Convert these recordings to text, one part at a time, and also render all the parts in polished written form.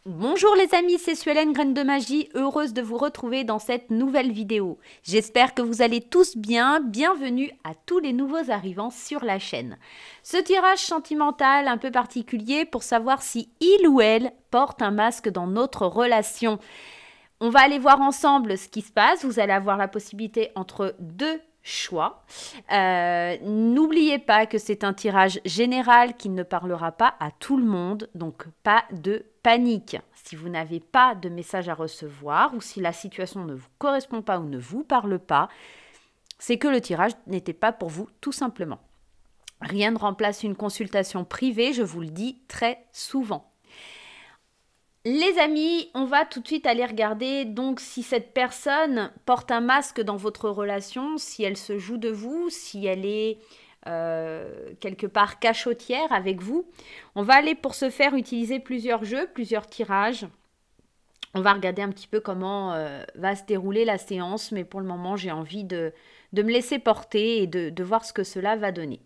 Bonjour les amis, c'est Suelen Graine de Magie, heureuse de vous retrouver dans cette nouvelle vidéo. J'espère que vous allez tous bien, bienvenue à tous les nouveaux arrivants sur la chaîne. Ce tirage sentimental un peu particulier pour savoir si il ou elle porte un masque dans notre relation. On va aller voir ensemble ce qui se passe, vous allez avoir la possibilité entre deux choix. N'oubliez pas que c'est un tirage général qui ne parlera pas à tout le monde, donc pas de panique. Si vous n'avez pas de message à recevoir ou si la situation ne vous correspond pas ou ne vous parle pas, c'est que le tirage n'était pas pour vous tout simplement. Rien ne remplace une consultation privée, je vous le dis très souvent. Les amis, on va tout de suite aller regarder donc si cette personne porte un masque dans votre relation, si elle se joue de vous, si elle est quelque part cachotière avec vous. On va aller pour ce faire utiliser plusieurs jeux, plusieurs tirages. On va regarder un petit peu comment va se dérouler la séance, mais pour le moment j'ai envie de me laisser porter et de voir ce que cela va donner.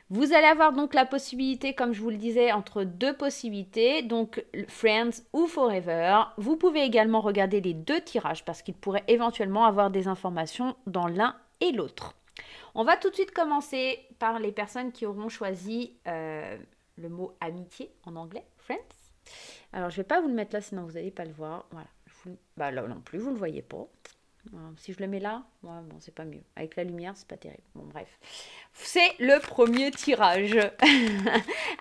Vous allez avoir donc la possibilité, comme je vous le disais, entre deux possibilités, donc Friends ou Forever. Vous pouvez également regarder les deux tirages parce qu'il pourrait éventuellement avoir des informations dans l'un et l'autre. On va tout de suite commencer par les personnes qui auront choisi le mot amitié en anglais, Friends. Alors, je ne vais pas vous le mettre là, sinon vous n'allez pas le voir. Voilà. Là non plus, vous ne le voyez pas. Si je le mets là, ouais, bon, c'est pas mieux. Avec la lumière, c'est pas terrible. Bon, bref. C'est le premier tirage.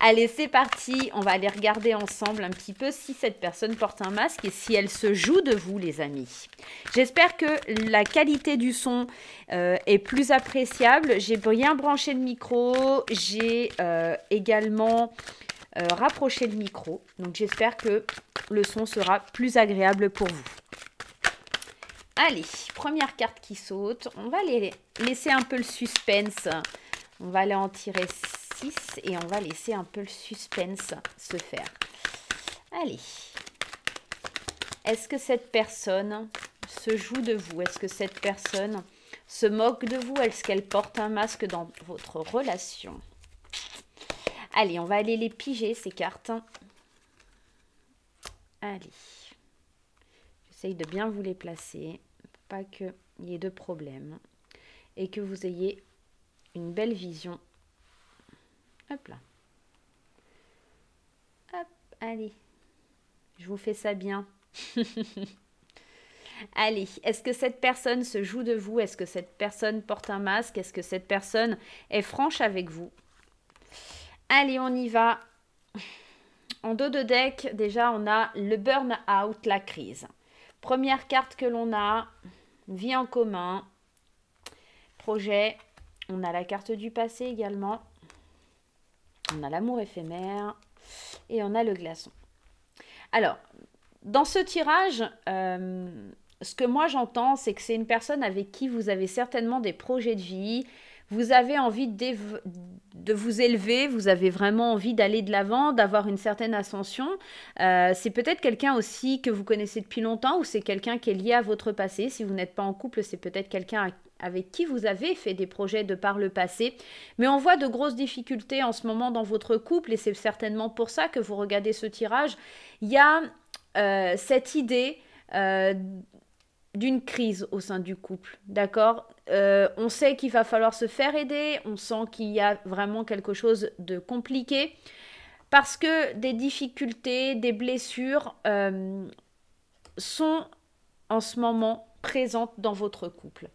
Allez, c'est parti. On va aller regarder ensemble un petit peu si cette personne porte un masque et si elle se joue de vous, les amis. J'espère que la qualité du son est plus appréciable. J'ai bien branché le micro. J'ai également rapproché le micro. Donc, j'espère que le son sera plus agréable pour vous. Allez, première carte qui saute. On va les laisser un peu le suspense. On va aller en tirer 6 et on va laisser un peu le suspense se faire. Allez. Est-ce que cette personne se joue de vous? Est-ce que cette personne se moque de vous? Est-ce qu'elle porte un masque dans votre relation? Allez, on va aller les piger, ces cartes. Allez. J'essaye de bien vous les placer. Pas qu'il y ait de problème. Et que vous ayez une belle vision. Hop là. Hop, allez. Je vous fais ça bien. Allez, est-ce que cette personne se joue de vous? Est-ce que cette personne porte un masque? Est-ce que cette personne est franche avec vous? Allez, on y va. En dos de deck, déjà, on a le burn-out, la crise. Première carte que l'on a, vie en commun, projet. On a la carte du passé également. On a l'amour éphémère et on a le glaçon. Alors, dans ce tirage, ce que moi j'entends, c'est que c'est une personne avec qui vous avez certainement des projets de vie. Vous avez envie de vous élever, vous avez vraiment envie d'aller de l'avant, d'avoir une certaine ascension. C'est peut-être quelqu'un aussi que vous connaissez depuis longtemps ou c'est quelqu'un qui est lié à votre passé. Si vous n'êtes pas en couple, c'est peut-être quelqu'un avec qui vous avez fait des projets de par le passé. Mais on voit de grosses difficultés en ce moment dans votre couple et c'est certainement pour ça que vous regardez ce tirage. Il y a cette idée d'une crise au sein du couple, d'accord? On sait qu'il va falloir se faire aider, on sent qu'il y a vraiment quelque chose de compliqué, parce que des difficultés, des blessures sont en ce moment présentes dans votre couple.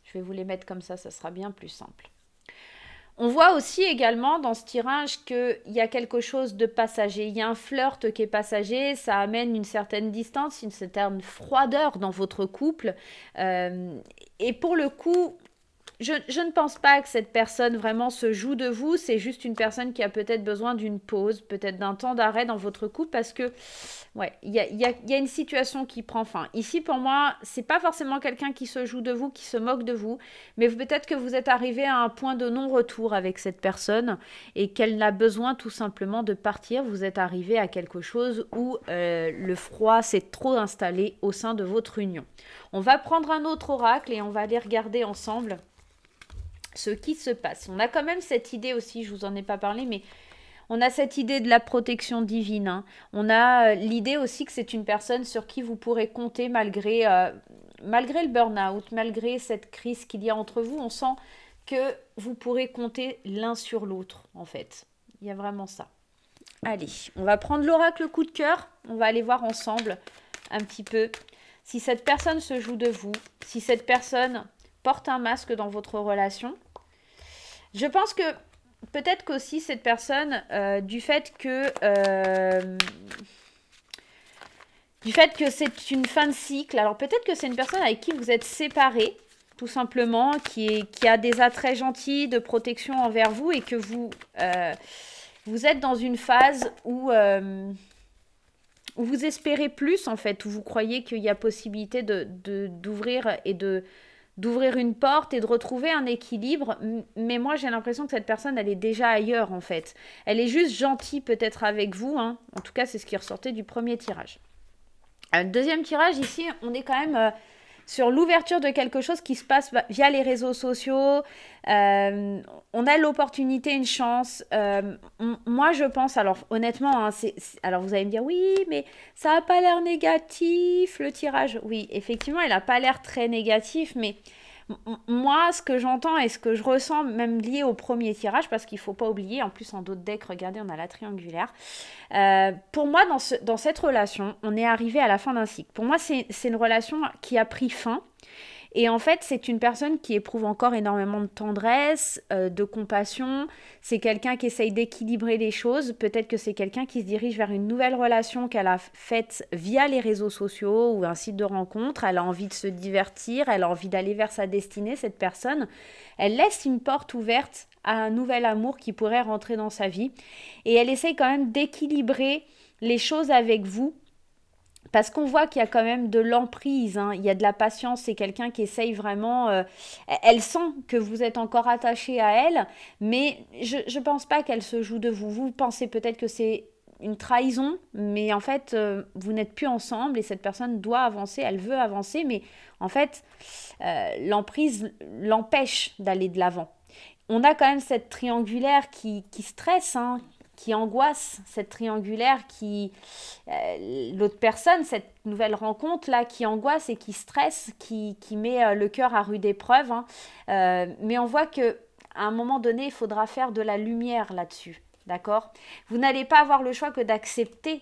Je vais vous les mettre comme ça sera bien plus simple. On voit aussi également dans ce tirage qu'il y a quelque chose de passager. Il y a un flirt qui est passager, ça amène une certaine distance, une certaine froideur dans votre couple. Et pour le coup, je ne pense pas que cette personne vraiment se joue de vous. C'est juste une personne qui a peut-être besoin d'une pause, peut-être d'un temps d'arrêt dans votre couple parce que, ouais, il y a une situation qui prend fin. Ici, pour moi, c'est pas forcément quelqu'un qui se joue de vous, qui se moque de vous, mais peut-être que vous êtes arrivé à un point de non-retour avec cette personne et qu'elle a besoin tout simplement de partir. Vous êtes arrivé à quelque chose où le froid s'est trop installé au sein de votre union. On va prendre un autre oracle et on va aller regarder ensemble ce qui se passe. On a quand même cette idée aussi, je vous en ai pas parlé, mais On a cette idée de la protection divine, hein. On a l'idée aussi que c'est une personne sur qui vous pourrez compter malgré le burn-out, malgré cette crise qu'il y a entre vous. On sent que vous pourrez compter l'un sur l'autre, en fait. Il y a vraiment ça. Allez, on va prendre l'oracle coup de cœur. On va aller voir ensemble un petit peu si cette personne se joue de vous, si cette personne porte un masque dans votre relation. Je pense que peut-être qu'aussi cette personne, du fait que c'est une fin de cycle, alors peut-être que c'est une personne avec qui vous êtes séparés, tout simplement, qui a des attraits gentils de protection envers vous et que vous êtes dans une phase où vous espérez plus, en fait, où vous croyez qu'il y a possibilité d'ouvrir et d'ouvrir une porte et de retrouver un équilibre. Mais moi, j'ai l'impression que cette personne, elle est déjà ailleurs, en fait. Elle est juste gentille, peut-être, avec vous, hein. En tout cas, c'est ce qui ressortait du premier tirage. Deuxième tirage, ici, on est quand même sur l'ouverture de quelque chose qui se passe via les réseaux sociaux. On a l'opportunité, une chance. Moi, je pense, alors honnêtement, hein, alors vous allez me dire, oui, mais ça n'a pas l'air négatif, le tirage. Oui, effectivement, il n'a pas l'air très négatif, mais moi, ce que j'entends et ce que je ressens, même lié au premier tirage, parce qu'il ne faut pas oublier, en plus en d'autres decks, regardez, on a la triangulaire. Pour moi, dans cette relation, on est arrivé à la fin d'un cycle. Pour moi, c'est une relation qui a pris fin. Et en fait, c'est une personne qui éprouve encore énormément de tendresse, de compassion. C'est quelqu'un qui essaye d'équilibrer les choses. Peut-être que c'est quelqu'un qui se dirige vers une nouvelle relation qu'elle a faite via les réseaux sociaux ou un site de rencontre. Elle a envie de se divertir, elle a envie d'aller vers sa destinée, cette personne. Elle laisse une porte ouverte à un nouvel amour qui pourrait rentrer dans sa vie. Et elle essaye quand même d'équilibrer les choses avec vous. Parce qu'on voit qu'il y a quand même de l'emprise, hein. Il y a de la patience, c'est quelqu'un qui essaye vraiment... elle sent que vous êtes encore attaché à elle, mais je ne pense pas qu'elle se joue de vous. Vous pensez peut-être que c'est une trahison, mais en fait, vous n'êtes plus ensemble et cette personne doit avancer, elle veut avancer, mais en fait, l'emprise l'empêche d'aller de l'avant. On a quand même cette triangulaire qui stresse, hein, qui angoisse, cette triangulaire l'autre personne, cette nouvelle rencontre là qui angoisse et qui stresse, qui met le cœur à rude épreuve, hein. Mais on voit que à un moment donné, il faudra faire de la lumière là-dessus, d'accord? Vous n'allez pas avoir le choix que d'accepter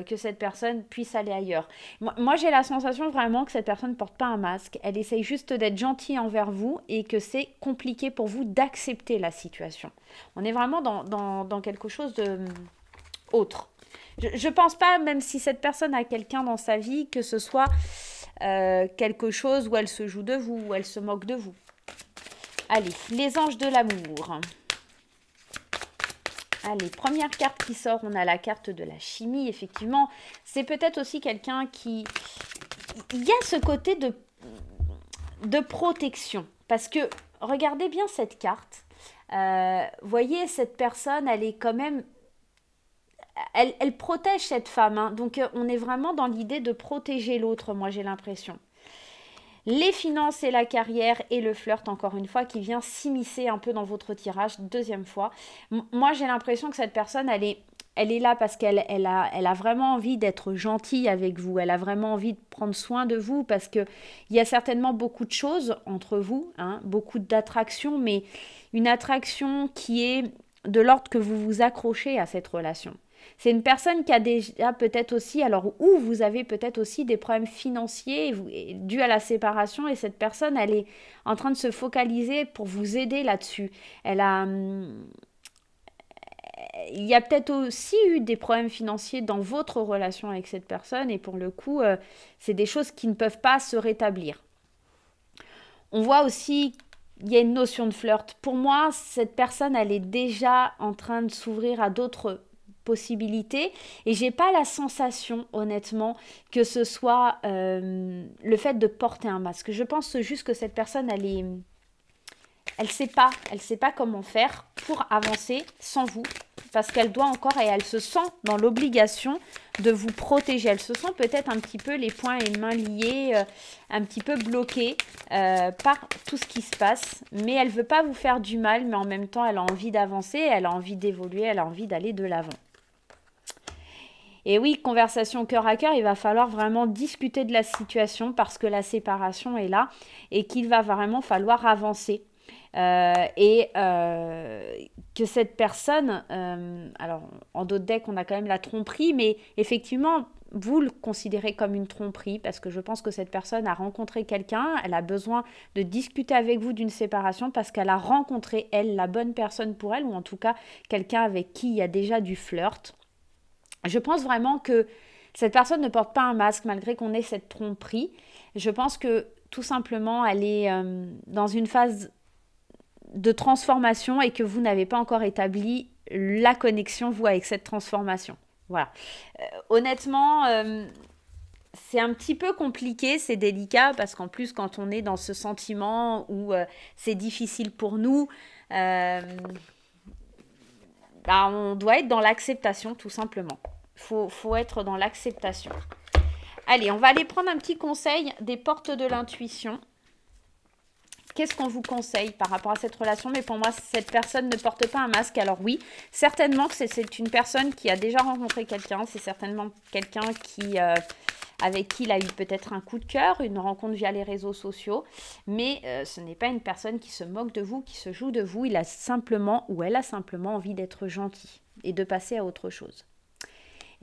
que cette personne puisse aller ailleurs. Moi, j'ai la sensation vraiment que cette personne ne porte pas un masque. Elle essaye juste d'être gentille envers vous et que c'est compliqué pour vous d'accepter la situation. On est vraiment dans quelque chose d'autre. Je ne pense pas, même si cette personne a quelqu'un dans sa vie, que ce soit quelque chose où elle se joue de vous, où elle se moque de vous. Allez, les anges de l'amour. Allez, première carte qui sort, on a la carte de la chimie, effectivement. C'est peut-être aussi quelqu'un qui... Il y a ce côté de protection. Parce que, regardez bien cette carte. Voyez, cette personne, elle est quand même... Elle protège cette femme, hein. Donc, on est vraiment dans l'idée de protéger l'autre, moi, j'ai l'impression. Les finances et la carrière et le flirt, encore une fois, qui vient s'immiscer un peu dans votre tirage, deuxième fois. Moi, j'ai l'impression que cette personne, elle est là parce qu'elle a vraiment envie d'être gentille avec vous. Elle a vraiment envie de prendre soin de vous parce qu'il y a certainement beaucoup de choses entre vous, hein, beaucoup d'attractions, mais une attraction qui est de l'ordre que vous vous accrochez à cette relation. C'est une personne qui a déjà peut-être aussi, alors où vous avez peut-être aussi des problèmes financiers dus à la séparation et cette personne, elle est en train de se focaliser pour vous aider là-dessus. Il y a peut-être aussi eu des problèmes financiers dans votre relation avec cette personne et pour le coup, c'est des choses qui ne peuvent pas se rétablir. On voit aussi... Il y a une notion de flirt. Pour moi, cette personne, elle est déjà en train de s'ouvrir à d'autres possibilités et j'ai pas la sensation, honnêtement, que ce soit le fait de porter un masque. Je pense juste que cette personne, elle sait pas comment faire pour avancer sans vous, parce qu'elle doit encore et elle se sent dans l'obligation de vous protéger. Elle se sent peut-être un petit peu les poings et mains liés, un petit peu bloquée par tout ce qui se passe, mais elle veut pas vous faire du mal, mais en même temps, elle a envie d'avancer, elle a envie d'évoluer, elle a envie d'aller de l'avant. Et oui, conversation cœur à cœur, il va falloir vraiment discuter de la situation parce que la séparation est là et qu'il va vraiment falloir avancer. Que cette personne, alors en d'autres decks on a quand même la tromperie, mais effectivement vous le considérez comme une tromperie parce que je pense que cette personne a rencontré quelqu'un, elle a besoin de discuter avec vous d'une séparation parce qu'elle a rencontré elle la bonne personne pour elle, ou en tout cas quelqu'un avec qui il y a déjà du flirt. Je pense vraiment que cette personne ne porte pas un masque malgré qu'on ait cette tromperie. Je pense que tout simplement elle est dans une phase de transformation et que vous n'avez pas encore établi la connexion, vous, avec cette transformation. Voilà. Honnêtement, c'est un petit peu compliqué, c'est délicat, parce qu'en plus, quand on est dans ce sentiment où c'est difficile pour nous, on doit être dans l'acceptation, tout simplement. Faut être dans l'acceptation. Allez, on va aller prendre un petit conseil des portes de l'intuition. Qu'est-ce qu'on vous conseille par rapport à cette relation? Mais pour moi, cette personne ne porte pas un masque. Alors oui, certainement que c'est une personne qui a déjà rencontré quelqu'un. C'est certainement quelqu'un avec qui il a eu peut-être un coup de cœur, une rencontre via les réseaux sociaux. Mais ce n'est pas une personne qui se moque de vous, qui se joue de vous. Il a simplement, ou elle a simplement envie d'être gentil et de passer à autre chose.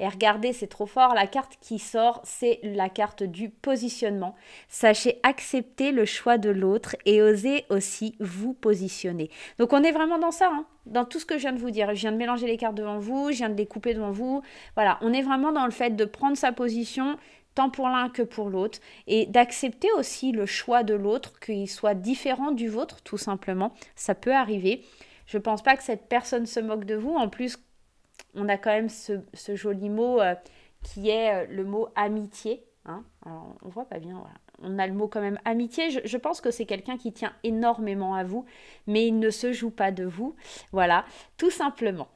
Et regardez, c'est trop fort, la carte qui sort, c'est la carte du positionnement. Sachez accepter le choix de l'autre et osez aussi vous positionner. Donc on est vraiment dans ça, hein, dans tout ce que je viens de vous dire. Je viens de mélanger les cartes devant vous, je viens de les couper devant vous. Voilà, on est vraiment dans le fait de prendre sa position, tant pour l'un que pour l'autre, et d'accepter aussi le choix de l'autre, qu'il soit différent du vôtre, tout simplement. Ça peut arriver. Je ne pense pas que cette personne se moque de vous. En plus, on a quand même ce joli mot qui est le mot amitié. Hein. Alors, on voit pas bien, voilà. On a le mot quand même amitié. Je pense que c'est quelqu'un qui tient énormément à vous, mais il ne se joue pas de vous. Voilà, tout simplement.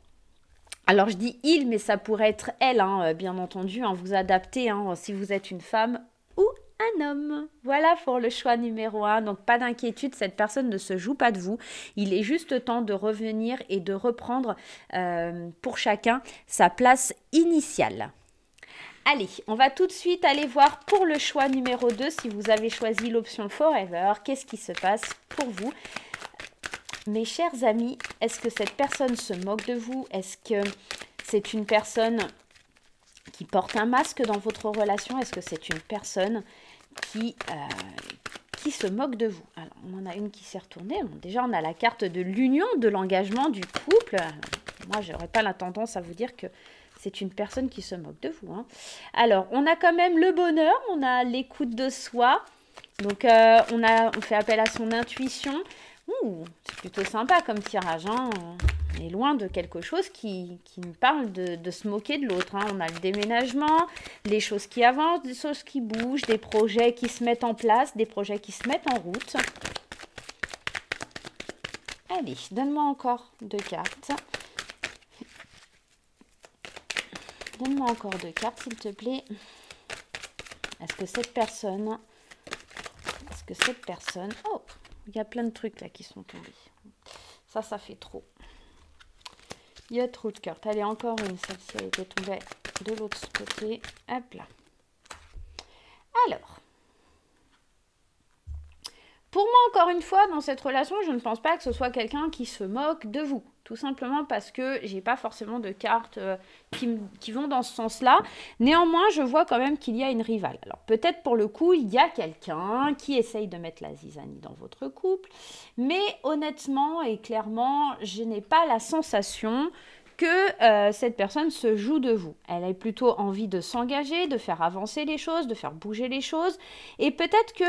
Alors, je dis il, mais ça pourrait être elle, hein, bien entendu. Hein, vous adaptez, hein, si vous êtes une femme ou un homme. Voilà pour le choix numéro 1. Donc, pas d'inquiétude, cette personne ne se joue pas de vous. Il est juste temps de revenir et de reprendre pour chacun sa place initiale. Allez, on va tout de suite aller voir pour le choix numéro 2, si vous avez choisi l'option Forever, qu'est-ce qui se passe pour vous? Mes chers amis, est-ce que cette personne se moque de vous? Est-ce que c'est une personne qui porte un masque dans votre relation? Est-ce que c'est une personne qui se moque de vous? Alors, on en a une qui s'est retournée. Bon, déjà, on a la carte de l'union, de l'engagement, du couple. Moi, je n'aurais pas la tendance à vous dire que c'est une personne qui se moque de vous. Hein. Alors, on a quand même le bonheur, on a l'écoute de soi. Donc, on fait appel à son intuition. C'est plutôt sympa comme tirage. Hein. On est loin de quelque chose qui nous parle de se moquer de l'autre. Hein. On a le déménagement, les choses qui avancent, des choses qui bougent, des projets qui se mettent en place, des projets qui se mettent en route. Allez, donne-moi encore 2 cartes. Donne-moi encore 2 cartes, s'il te plaît. Est-ce que cette personne... Oh, il y a plein de trucs là qui sont tombés. Ça fait trop. Il y a trop de cartes. Allez, encore une. Celle-ci, elle était tombée de l'autre côté. Hop là. Alors. Pour moi, encore une fois, dans cette relation, je ne pense pas que ce soit quelqu'un qui se moque de vous. Tout simplement parce que j'ai pas forcément de cartes qui vont dans ce sens-là. Néanmoins, je vois quand même qu'il y a une rivale. Alors peut-être pour le coup, il y a quelqu'un qui essaye de mettre la zizanie dans votre couple. Mais honnêtement et clairement, je n'ai pas la sensation que cette personne se joue de vous. Elle a plutôt envie de s'engager, de faire avancer les choses, de faire bouger les choses. Et peut-être que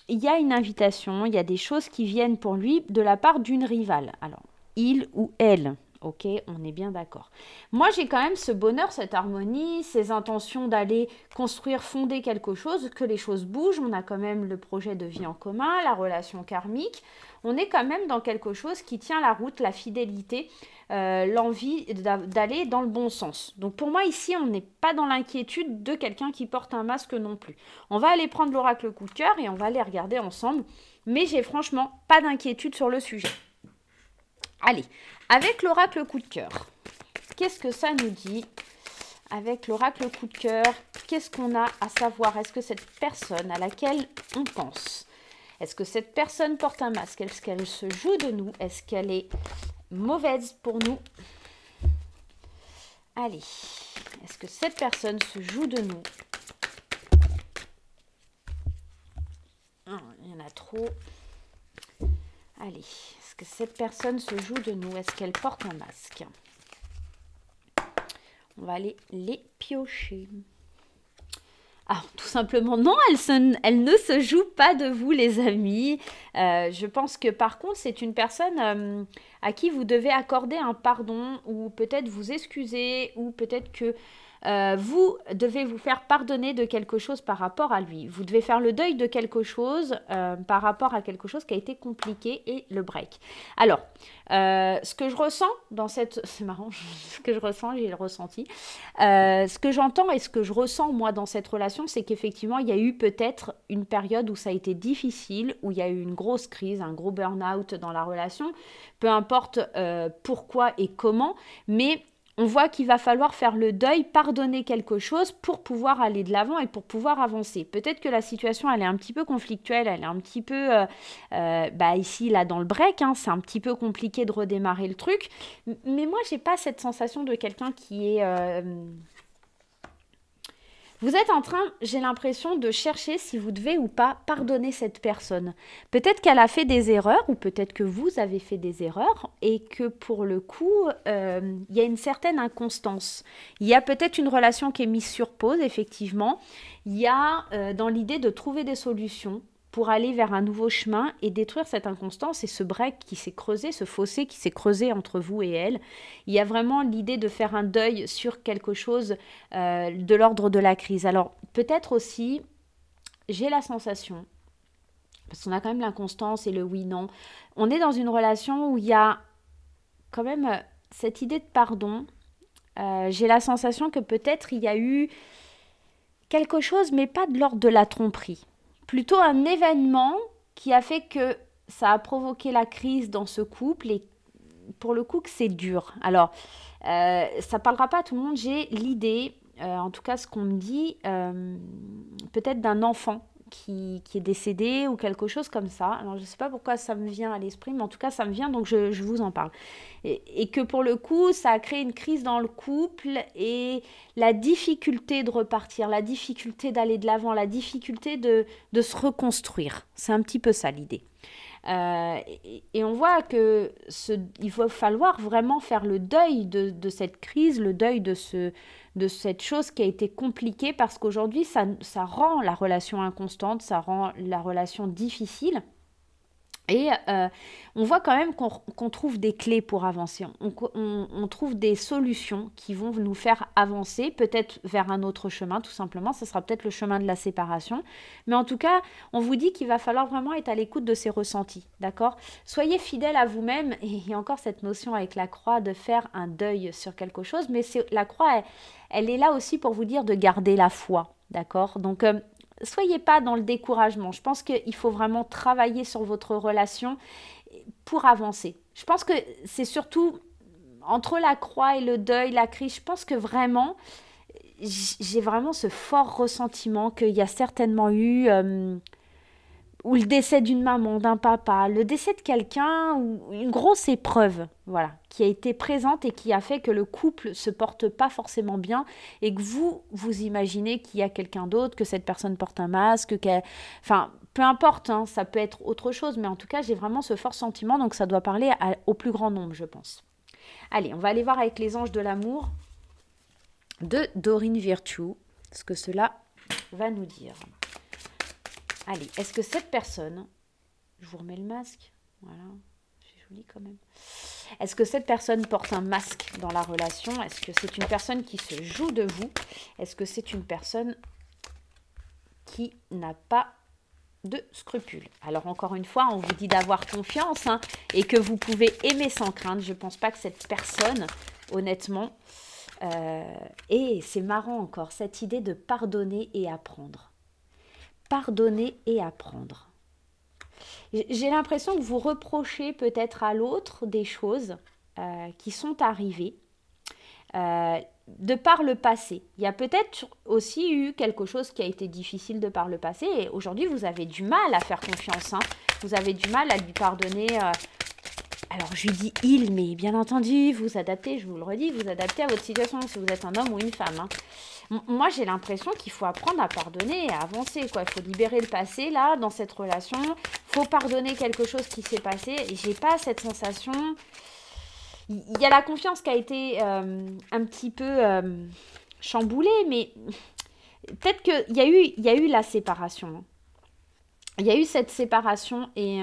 il y a une invitation, il y a des choses qui viennent pour lui de la part d'une rivale. Alors, il ou elle, Ok, on est bien d'accord. Moi, j'ai quand même ce bonheur, cette harmonie, ces intentions d'aller construire, fonder quelque chose, que les choses bougent. On a quand même le projet de vie en commun, la relation karmique. On est quand même dans quelque chose qui tient la route, la fidélité, l'envie d'aller dans le bon sens. Donc pour moi, ici, on n'est pas dans l'inquiétude de quelqu'un qui porte un masque non plus. On va aller prendre l'oracle coup de cœur et on va aller regarder ensemble. Mais j'ai franchement pas d'inquiétude sur le sujet. Allez, avec l'oracle coup de cœur, qu'est-ce que ça nous dit? Avec l'oracle coup de cœur, qu'est-ce qu'on a à savoir? Est-ce que cette personne à laquelle on pense, est-ce que cette personne porte un masque? Est-ce qu'elle se joue de nous? Est-ce qu'elle est mauvaise pour nous? Allez, est-ce que cette personne se joue de nous? Il y en a trop. Allez, est-ce que cette personne se joue de nous? Est-ce qu'elle porte un masque? On va aller les piocher. Ah, tout simplement, non, elle ne se joue pas de vous, les amis. Je pense que par contre, c'est une personne à qui vous devez accorder un pardon ou peut-être vous excuser ou peut-être que vous devez vous faire pardonner de quelque chose par rapport à lui. Vous devez faire le deuil de quelque chose par rapport à quelque chose qui a été compliqué et le break. Alors, ce que je ressens dans cette... C'est marrant, ce que je ressens, j'ai le ressenti. Ce que j'entends et ce que je ressens, moi, dans cette relation, c'est qu'effectivement, il y a eu peut-être une période où ça a été difficile, où il y a eu une grosse crise, un gros burn-out dans la relation. Peu importe pourquoi et comment, mais... On voit qu'il va falloir faire le deuil, pardonner quelque chose pour pouvoir aller de l'avant et pour pouvoir avancer. Peut-être que la situation, elle est un petit peu conflictuelle, elle est un petit peu, ici, là, dans le break, hein, c'est un petit peu compliqué de redémarrer le truc. Mais moi, j'ai pas cette sensation de quelqu'un qui est... Vous êtes en train, j'ai l'impression, de chercher si vous devez ou pas pardonner cette personne. Peut-être qu'elle a fait des erreurs ou peut-être que vous avez fait des erreurs et que pour le coup, il y a une certaine inconstance. Il y a peut-être une relation qui est mise sur pause, effectivement. Il y a dans l'idée de trouver des solutions pour aller vers un nouveau chemin et détruire cette inconstance et ce break qui s'est creusé, ce fossé qui s'est creusé entre vous et elle. Il y a vraiment l'idée de faire un deuil sur quelque chose de l'ordre de la crise. Alors, peut-être aussi, j'ai la sensation, parce qu'on a quand même l'inconstance et le oui-non, on est dans une relation où il y a quand même cette idée de pardon. J'ai la sensation que peut-être il y a eu quelque chose, mais pas de l'ordre de la tromperie. Plutôt un événement qui a fait que ça a provoqué la crise dans ce couple et pour le coup que c'est dur. Alors, ça parlera pas à tout le monde. J'ai l'idée, en tout cas ce qu'on me dit, peut-être d'un enfant qui est décédé ou quelque chose comme ça. Alors, je ne sais pas pourquoi ça me vient à l'esprit, mais en tout cas, ça me vient, donc je vous en parle. Et que pour le coup, ça a créé une crise dans le couple et la difficulté de repartir, la difficulté d'aller de l'avant, la difficulté de se reconstruire. C'est un petit peu ça l'idée. Et on voit que il va falloir vraiment faire le deuil de cette crise, le deuil de cette chose qui a été compliquée parce qu'aujourd'hui, ça rend la relation inconstante, ça rend la relation difficile. Et on voit quand même qu'on trouve des clés pour avancer. On trouve des solutions qui vont nous faire avancer, peut-être vers un autre chemin, tout simplement. Ce sera peut-être le chemin de la séparation. Mais en tout cas, on vous dit qu'il va falloir vraiment être à l'écoute de ces ressentis, d'accord? Soyez fidèle à vous-même. Et il y a encore cette notion avec la croix de faire un deuil sur quelque chose. Mais la croix, elle est là aussi pour vous dire de garder la foi, d'accord? Donc, soyez pas dans le découragement. Je pense qu'il faut vraiment travailler sur votre relation pour avancer. Je pense que c'est surtout entre la croix et le deuil, la crise, je pense que vraiment, j'ai vraiment ce fort ressentiment qu'il y a certainement eu... ou le décès d'une maman, d'un papa, le décès de quelqu'un, ou une grosse épreuve, voilà, qui a été présente et qui a fait que le couple se porte pas forcément bien et que vous imaginez qu'il y a quelqu'un d'autre, que cette personne porte un masque, enfin, peu importe, hein, ça peut être autre chose, mais en tout cas, j'ai vraiment ce fort sentiment, donc ça doit parler au plus grand nombre, je pense. Allez, on va aller voir avec les anges de l'amour de Dorine Virtue, ce que cela va nous dire. Allez, est-ce que cette personne, je vous remets le masque, voilà, c'est joli quand même. Est-ce que cette personne porte un masque dans la relation? Est-ce que c'est une personne qui se joue de vous? Est-ce que c'est une personne qui n'a pas de scrupules? Alors encore une fois, on vous dit d'avoir confiance hein, et que vous pouvez aimer sans crainte. Je ne pense pas que cette personne, honnêtement, et c'est marrant encore, cette idée de pardonner et apprendre. Pardonner et apprendre. J'ai l'impression que vous reprochez peut-être à l'autre des choses qui sont arrivées de par le passé. Il y a peut-être aussi eu quelque chose qui a été difficile de par le passé et aujourd'hui vous avez du mal à faire confiance. Hein. Vous avez du mal à lui pardonner. Alors je lui dis il, mais bien entendu, vous adaptez, je vous le redis, vous adaptez à votre situation si vous êtes un homme ou une femme. Hein. Moi, j'ai l'impression qu'il faut apprendre à pardonner et à avancer, quoi. Il faut libérer le passé, là, dans cette relation. Il faut pardonner quelque chose qui s'est passé. Et j'ai pas cette sensation... Il y a la confiance qui a été un petit peu chamboulée, mais peut-être qu'il y a eu la séparation. Il y a eu cette séparation et...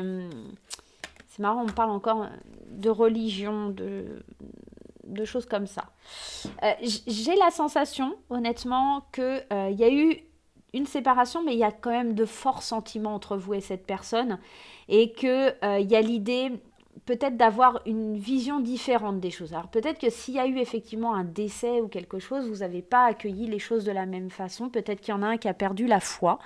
c'est marrant, on parle encore de religion, de choses comme ça. J'ai la sensation, honnêtement, qu'il y a eu une séparation, mais il y a quand même de forts sentiments entre vous et cette personne. Et qu'il y a l'idée peut-être d'avoir une vision différente des choses. Alors peut-être que s'il y a eu effectivement un décès ou quelque chose, vous n'avez pas accueilli les choses de la même façon. Peut-être qu'il y en a un qui a perdu la foi.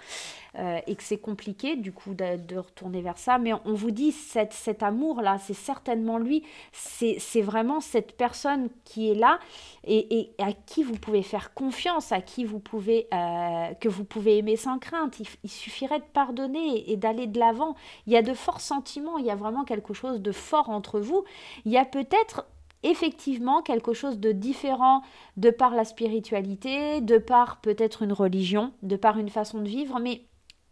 Et que c'est compliqué du coup de retourner vers ça, mais on vous dit cet amour-là, c'est certainement lui, c'est vraiment cette personne qui est là et à qui vous pouvez faire confiance, à qui vous pouvez, que vous pouvez aimer sans crainte. Il suffirait de pardonner et d'aller de l'avant. Il y a de forts sentiments, il y a vraiment quelque chose de fort entre vous. Il y a peut-être effectivement quelque chose de différent de par la spiritualité, de par peut-être une religion, de par une façon de vivre, mais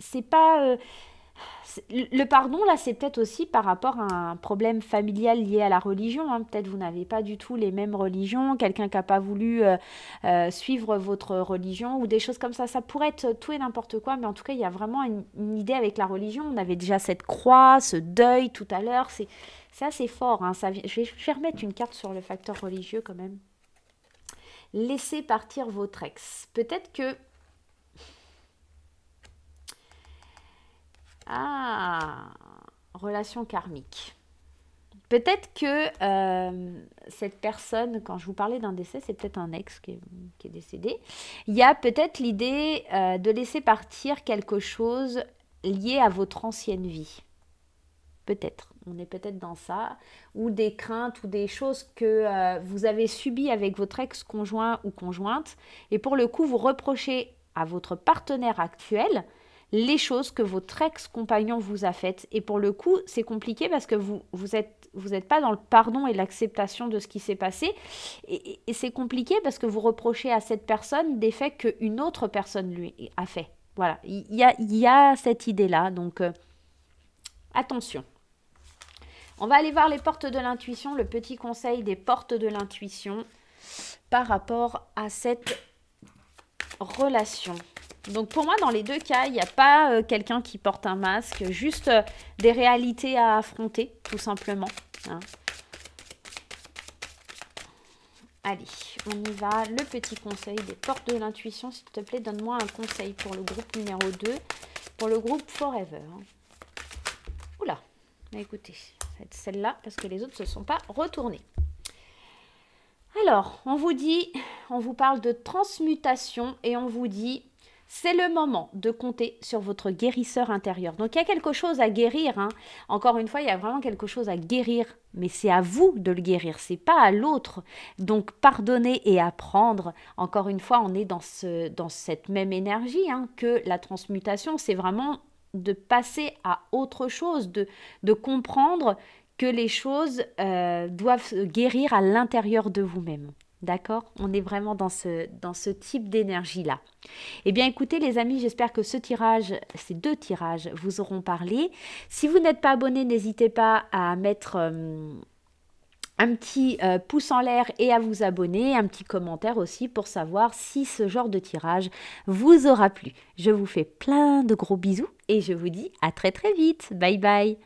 c'est pas... le pardon, là, c'est peut-être aussi par rapport à un problème familial lié à la religion. Hein. Peut-être vous n'avez pas du tout les mêmes religions, quelqu'un qui n'a pas voulu suivre votre religion ou des choses comme ça. Ça pourrait être tout et n'importe quoi, mais en tout cas, il y a vraiment une idée avec la religion. On avait déjà cette croix, ce deuil tout à l'heure. C'est assez fort. Hein. Je vais remettre une carte sur le facteur religieux quand même. Laissez partir votre ex. Peut-être que... Ah, relation karmique. Peut-être que cette personne, quand je vous parlais d'un décès, c'est peut-être un ex qui est décédé. Il y a peut-être l'idée de laisser partir quelque chose lié à votre ancienne vie. Peut-être, on est peut-être dans ça. Ou des craintes ou des choses que vous avez subies avec votre ex-conjoint ou conjointe. Et pour le coup, vous reprochez à votre partenaire actuel les choses que votre ex-compagnon vous a faites. Et pour le coup, c'est compliqué parce que vous êtes pas dans le pardon et l'acceptation de ce qui s'est passé. Et c'est compliqué parce que vous reprochez à cette personne des faits qu'une autre personne lui a fait. Voilà, il y a cette idée-là. Donc, attention. On va aller voir les portes de l'intuition, le petit conseil des portes de l'intuition par rapport à cette relation. Donc pour moi, dans les deux cas, il n'y a pas quelqu'un qui porte un masque, juste des réalités à affronter, tout simplement. Hein. Allez, on y va. Le petit conseil des portes de l'intuition. S'il te plaît, donne-moi un conseil pour le groupe numéro 2, pour le groupe Forever. Oula, écoutez, ça va être celle-là parce que les autres ne se sont pas retournés. Alors, on vous parle de transmutation et on vous dit... C'est le moment de compter sur votre guérisseur intérieur. Donc, il y a quelque chose à guérir. Hein. Encore une fois, il y a vraiment quelque chose à guérir. Mais c'est à vous de le guérir. Ce n'est pas à l'autre. Donc, pardonner et apprendre. Encore une fois, on est dans cette même énergie hein, que la transmutation. C'est vraiment de passer à autre chose, de comprendre que les choses doivent guérir à l'intérieur de vous-même. D'accord? On est vraiment dans ce type d'énergie-là. Eh bien, écoutez les amis, j'espère que ces deux tirages vous auront parlé. Si vous n'êtes pas abonné, n'hésitez pas à mettre un petit pouce en l'air et à vous abonner, un petit commentaire aussi pour savoir si ce genre de tirage vous aura plu. Je vous fais plein de gros bisous et je vous dis à très très vite. Bye bye!